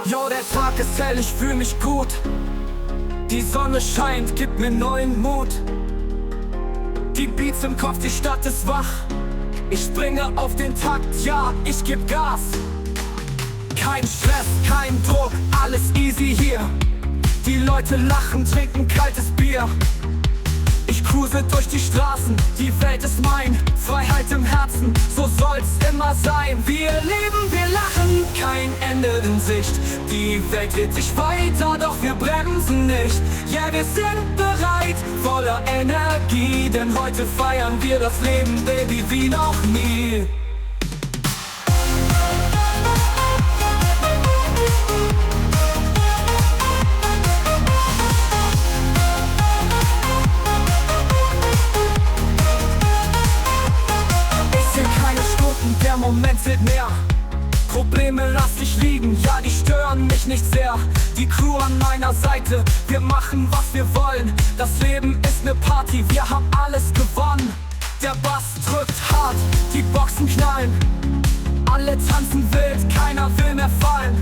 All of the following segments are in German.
Jo, der Tag ist hell, ich fühl mich gut. Die Sonne scheint, gibt mir neuen Mut. Die Beats im Kopf, die Stadt ist wach. Ich springe auf den Takt, ja, ich geb Gas. Kein Stress, kein Druck, alles easy hier. Die Leute lachen, trinken kaltes Bier. Ich cruise durch die Straßen, die Welt ist mein. Freiheit im Herzen, so soll's immer sein. Wir leben, wir lachen, kein Ende in Sicht. Die Welt dreht sich weiter, doch wir bremsen nicht. Ja, wir sind bereit, voller Energie. Denn heute feiern wir das Leben, Baby, wie noch nie. Der Moment zählt mehr. Probleme lass ich liegen, ja, die stören mich nicht sehr. Die Crew an meiner Seite, wir machen, was wir wollen. Das Leben ist ne Party, wir haben alles gewonnen. Der Bass drückt hart, die Boxen knallen. Alle tanzen wild, keiner will mehr fallen.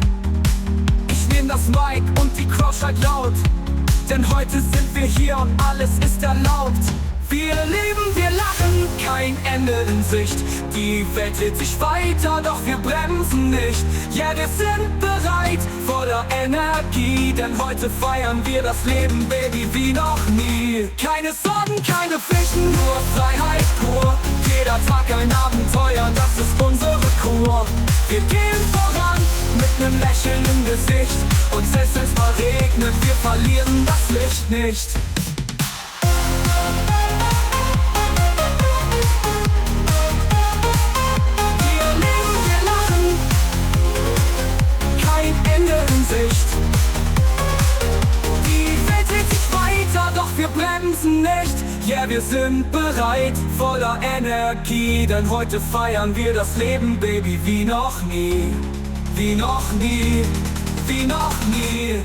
Ich nehm das Mic und die Crowd schreit laut. Denn heute sind wir hier und alles ist erlaubt. Wir leben, wir lachen, kein Ende in Sicht. Die Welt dreht sich weiter, doch wir bremsen nicht. Ja, wir sind bereit, voller Energie. Denn heute feiern wir das Leben, Baby, wie noch nie. Keine Sorgen, keine Pflichten, nur Freiheit pur. Jeder Tag ein Abenteuer, das ist unsere Kur. Wir gehen voran, mit nem Lächeln im Gesicht. Und selbst wenn's mal regnet, wir verlieren das Licht nicht. Wir bremsen nicht, ja, wir sind bereit, voller Energie. Denn heute feiern wir das Leben, Baby, wie noch nie. Wie noch nie, wie noch nie.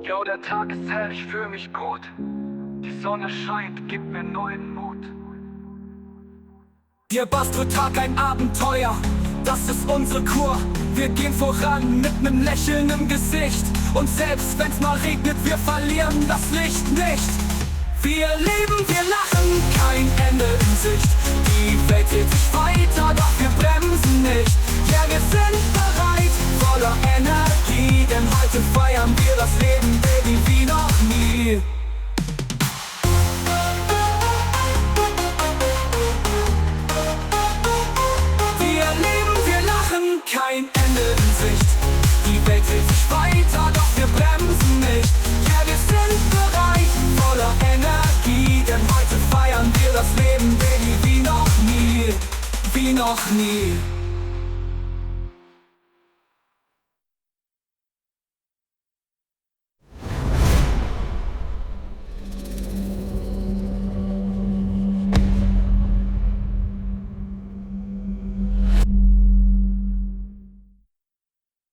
Jo, der Tag ist hell, ich fühl mich gut. Die Sonne scheint, gibt mir neuen Mut. Wir basteln Tag ein Abenteuer, das ist unsere Kur. Wir gehen voran mit nem Lächeln im Gesicht. Und selbst wenn's mal regnet, wir verlieren das Licht nicht. Wir leben, wir lachen, kein Ende in Sicht. Die Welt dreht sich weiter, doch wir bremsen nicht. Ja, wir sind bereit, voller Energie. Denn heute feiern wir das Leben, Baby, wie noch nie. Wir leben, wir lachen, kein Ende in Sicht. Die Welt dreht sich weiter, doch wir bremsen nicht. Ja, wir sind bereit, voller Energie. Denn heute feiern wir das Leben, Baby, wie noch nie. Wie noch nie.